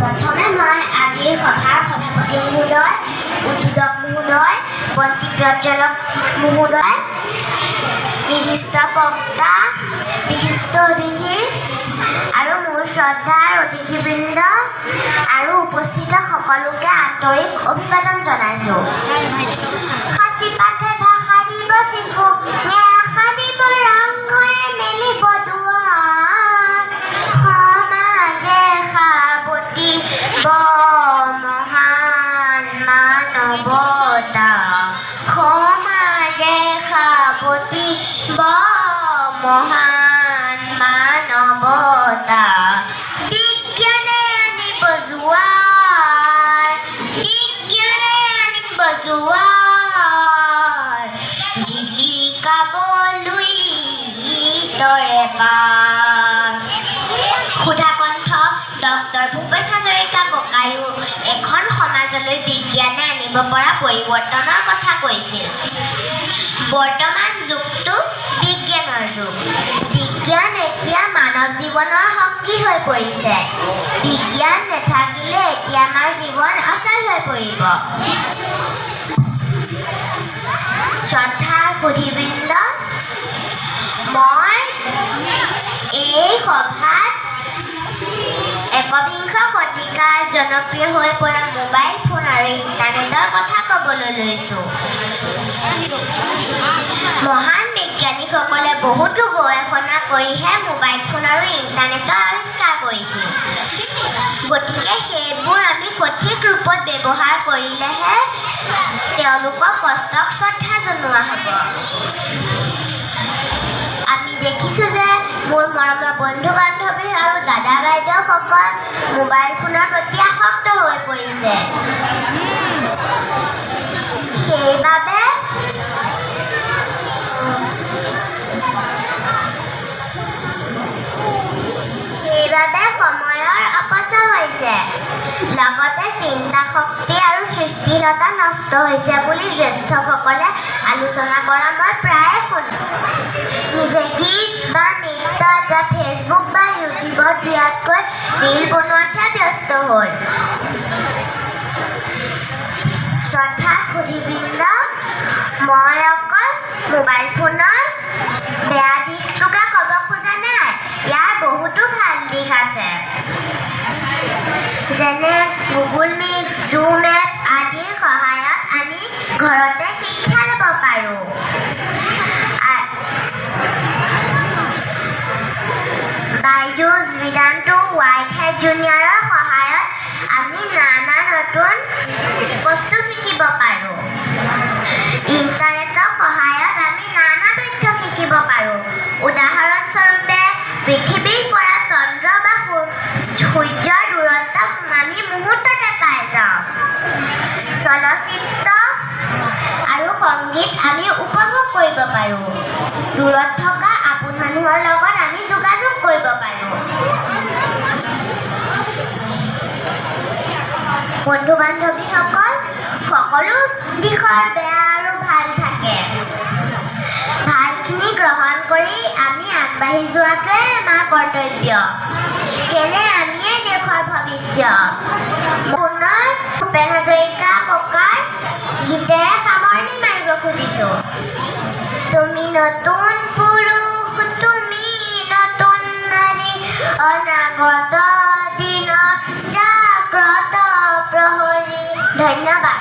প্ৰথমে মই আজিৰ সভাৰ সভাপতি মহোদয়, উদ্বোধক মহোদয়, বন্তি প্ৰজ্বলক মহোদয়, নিৰ্দিষ্ট বক্তা, বিশিষ্ট অতিথি আৰু মোৰ শ্ৰদ্ধাৰ অতিথিবৃন্দ আৰু উপস্থিত সকলোকে আন্তৰিক অভিবাদন জনাইছোঁ। সাঁচিপাতে ভাষা দিব চিফু, আশা দিব ৰংঘৰে মেলিব দুৱাৰ, সমাজে সাৱটি মহান মানৱতা, সমাজে সাৱটি মহান মানৱতা, বিজ্ঞানে আনিব জোৱাৰ, বিজ্ঞানে আনিব জোৱাৰ, জিলিকাবলৈ তৰে পাৰ। সুধাকণ্ঠ ডক্টৰ ভূপেন হাজৰিকা ককায়ো এখন সমাজলৈ বিজ্ঞানে আনিব পৰা পৰিৱৰ্তনৰ কথা কৈছিল। বৰ্তমান যুগটো বিজ্ঞানৰ যুগ। বিজ্ঞান এতিয়া মানৱ জীৱনৰ সংগী হৈ পৰিছে। বিজ্ঞান নাথাকিলে এতিয়া আমাৰ জীৱন অচল হৈ পৰিব। শ্ৰদ্ধাৰ সুধীবৃন্দ, মই এই সভাত একবিংশ শতিকাৰ জনপ্ৰিয় হৈ পৰা মোবাইল ফোন আৰু ইণ্টাৰনেটৰ কথা ক'বলৈ লৈছোঁ। মহান বিজ্ঞানীসকলে বহুতো গৱেষণা কৰিহে মোবাইল ফোন আৰু ইণ্টাৰনেটৰ আৱিষ্কাৰ কৰিছিল। গতিকে সেইবোৰ আমি সঠিক ৰূপত ব্যৱহাৰ কৰিলেহে তেওঁলোকৰ কষ্টক শ্ৰদ্ধা জনোৱা হ'ব। আমি দেখিছোঁ যে মোৰ মৰমৰ বন্ধু বান্ধৱী আৰু দাদা বাইদেউসকল মোবাইল ফোনৰ প্ৰতি আসক্ত হৈ পৰিছে। সেইবাবে সময়ৰ অপচয় হৈছে, লগতে চিন্তা শক্তি আৰু সৃষ্টিশীলতা নষ্ট হৈছে বুলি জ্যেষ্ঠসকলে আলোচনা কৰা মই প্ৰায়ে শুনো। নিজে গীত বা নৃত্য বা ফেচবুক বা ইউটিউবত দিয়াতকৈ ৰীল বনোৱাতহে ব্যস্ত হ'ল। শ্ৰদ্ধাৰ সুধীবৃন্দ, মই অকল মোবাইল ফোনৰ বেয়া দিশটোকে ক'ব খোজা নাই, ইয়াৰ বহুতো ভাল দিশ আছে। যেনে গুগল মিট, জুম এপ আদিৰ সহায়ত আমি ঘৰতে শিক্ষা ল'ব পাৰোঁ। বাইজুছ, বিদান্ত, হোৱাইট হেড জুনিয়ৰৰ সহায়ত আমি নানা নতুন বস্তু শিকিব পাৰোঁ। ইণ্টাৰনেটৰ সহায়ত আমি নানা তথ্য শিকিব পাৰোঁ। উদাহৰণস্বৰূপে পৃথিৱীৰ পৰা চন্দ্ৰ বা সূৰ্যৰ দূৰত্ব আমি মুহূৰ্ততে পাই যাওঁ। চলচ্চিত্ৰ আৰু সংগীত আমি উপভোগ কৰিব পাৰোঁ। দূৰত থকা আপোন মানুহৰ লগত আমি যোগাযোগ কৰিব পাৰোঁ। বন্ধু বান্ধৱীসকল, সকলো দিশৰ বেয়া আৰু ভাল থাকে। ভালখিনি গ্ৰহণ কৰি আমি আগবাঢ়ি যোৱাটোৱে আমাৰ কৰ্তব্য। কেলে আমিয়ে দেশৰ ভৱিষ্যত। পুনৰ ভূপেন হাজৰিকা ককাৰ গীতেৰে সামৰণি মাৰিব খুজিছোঁ। তুমি নতুন পুৰুষ, তুমি নতুন নাৰী, অনাগত দিনৰ জাগ্ৰত প্ৰহৰী। ধন্যবাদ।